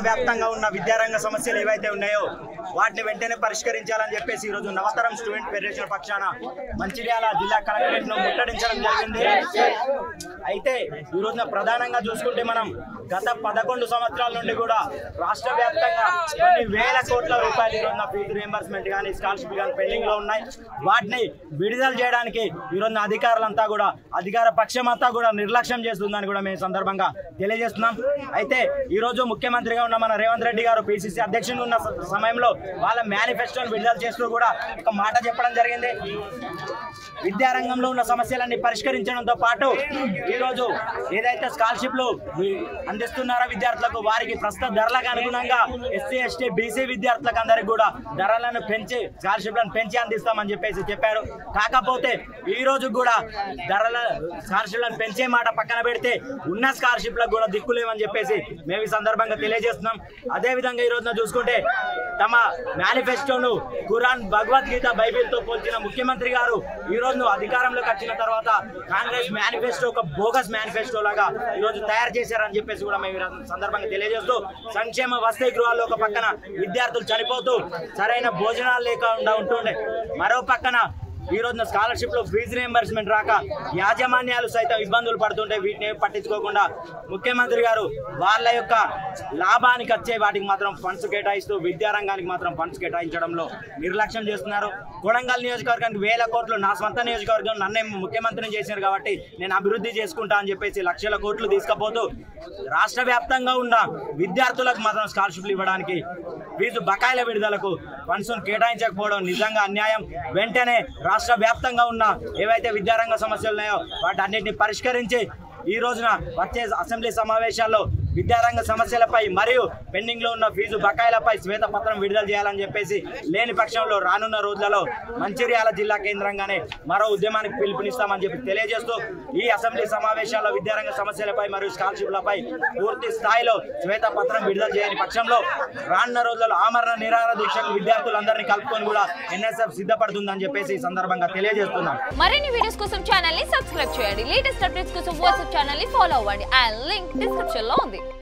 వ్యాప్తంగా ఉన్న విద్యారంగ సమస్యలు ఏవైతే ఉన్నాయో వాటిని వెంటనే పరిష్కరించాలని చెప్పేసి ఈ రోజు నవతరం స్టూడెంట్ ఫెడరేషన్ పక్షాన మంచిర్యాల జిల్లా కలెక్టరేట్ ను ముట్టడించడం జరిగింది. అయితే ఈ రోజున ప్రధానంగా చూసుకుంటే మనం గత 11 సంవత్సరాల నుండి కూడా రాష్ట్ర వ్యాప్తంగా కొన్ని వేల కోట్ల రూపాయలు ఈ రోజున ఫీజు రియంబర్స్మెంట్ కానీ స్కాలర్షిప్ కానీ పెండింగ్ లో ఉన్నాయి. వాటిని విడుదల చేయడానికి ఈ రోజున అధికారులంతా కూడా అధికార పక్షం అంతా కూడా నిర్లక్ష్యం చేస్తుందని కూడా మేము సందర్భంగా తెలియజేస్తున్నాం. అయితే ఈ రోజు ముఖ్యమంత్రిగా ఉన్న మన రేవంత్ రెడ్డి గారు పిసిసి అధ్యక్షుడు ఉన్న సమయంలో వాళ్ళ మేనిఫెస్టోను విడుదల చేస్తూ కూడా ఒక మాట చెప్పడం జరిగింది. విద్యారంగంలో ఉన్న సమస్యలన్నీ పరిష్కరించడంతో పాటు ఈరోజు ఏదైతే స్కాలర్షిప్లు అందిస్తున్నారో విద్యార్థులకు వారికి ప్రస్తుత ధరలకు అనుగుణంగా ఎస్సీ ఎస్టీ బీసీ విద్యార్థులకు అందరికి కూడా ధరలను పెంచి స్కాలర్షిప్లను పెంచి అందిస్తామని చెప్పేసి చెప్పారు. కాకపోతే ఈ రోజు కూడా ధరల స్కాలర్షిప్లను పెంచే మాట పక్కన పెడితే ఉన్న స్కాలర్షిప్లకు కూడా దిక్కులేమని చెప్పేసి మేము ఈ సందర్భంగా తెలియజేస్తున్నాం. అదేవిధంగా ఈ రోజున చూసుకుంటే తమ మేనిఫెస్టోను ఖురాన్ భగవద్గీత బైబిల్తో పోల్చిన ముఖ్యమంత్రి గారు ఈ రోజు అధికారంలోకి వచ్చిన తర్వాత కాంగ్రెస్ మేనిఫెస్టో ఒక బోగస్ మేనిఫెస్టో లాగా ఈ రోజు తయారు చేశారని చెప్పేసి కూడా మేము సందర్భంగా తెలియజేస్తూ సంక్షేమ వసతి గృహాల్లో ఒక పక్కన విద్యార్థులు చనిపోతూ సరైన భోజనాలు లేకుండా ఉంటుండే, మరో పక్కన ఈ రోజున స్కాలర్షిప్ లో ఫీజు రియంబర్స్మెంట్ రాక యాజమాన్యాలు సైతం ఇబ్బందులు పడుతుంటే వీటిని పట్టించుకోకుండా ముఖ్యమంత్రి గారు వాళ్ళ యొక్క లాభానికి వచ్చే వాటికి మాత్రం ఫండ్స్ కేటాయిస్తూ విద్యారంగానికి మాత్రం ఫండ్స్ కేటాయించడంలో నిర్లక్ష్యం చేస్తున్నారు. కొడంగల్ నియోజకవర్గానికి వేల కోట్లు, నా సొంత నియోజకవర్గం నన్నే ముఖ్యమంత్రిని చేశారు కాబట్టి నేను అభివృద్ధి చేసుకుంటా అని చెప్పేసి లక్షల కోట్లు తీసుకుపోతూ రాష్ట్ర వ్యాప్తంగా ఉన్న విద్యార్థులకు మాత్రం స్కాలర్షిప్లు ఇవ్వడానికి ఫీజు బకాయిల విడుదలకు ఫండ్స్ కేటాయించకపోవడం నిజంగా అన్యాయం. వెంటనే రాష్ట్ర వ్యాప్తంగా ఉన్న ఏవైతే విద్యారంగ సమస్యలు ఉన్నాయో వాటి అన్నింటినీ పరిష్కరించి ఈ రోజున వచ్చే అసెంబ్లీ సమావేశాల్లో విద్యారంగ సమస్యలపై మరియు పెండింగ్ లో ఉన్న ఫీజు బకాయిలపై శ్వేతపత్రం విడుదల చేయాలని చెప్పేసి, లేని పక్షంలో రానున్న రోజులలో మంచిర్యాల జిల్లా కేంద్రంగానే మరో ఉద్యమానికి పిలుపునిస్తామని చెప్పి తెలియజేస్తూ ఈ అసెంబ్లీ సమావేశాల్లో విద్యారంగ సమస్యలపై మరియు స్కాలర్షిప్లపై పూర్తి స్థాయిలో శ్వేతపత్రం విడుదల చేయని పక్షంలో రానున్న రోజులలో ఆమరణ నిరాహార దీక్షకు విద్యార్థులందరినీ కలుపుకొని కూడా ఎన్ఎస్ఎఫ్ సిద్ధపడుతుందని చెప్పేసి ఈ సందర్భంగా తెలియజేస్తున్నాం. మరిన్ని వీడియోస్ కోసం ఛానల్ ని సబ్స్క్రైబ్ చేయండి. లేటెస్ట్ అప్డేట్స్ కోసం వాట్సాప్ ఛానల్ ని ఫాలో అవ్వండి. ఆ లింక్ డిస్క్రిప్షన్ లో ఉంది.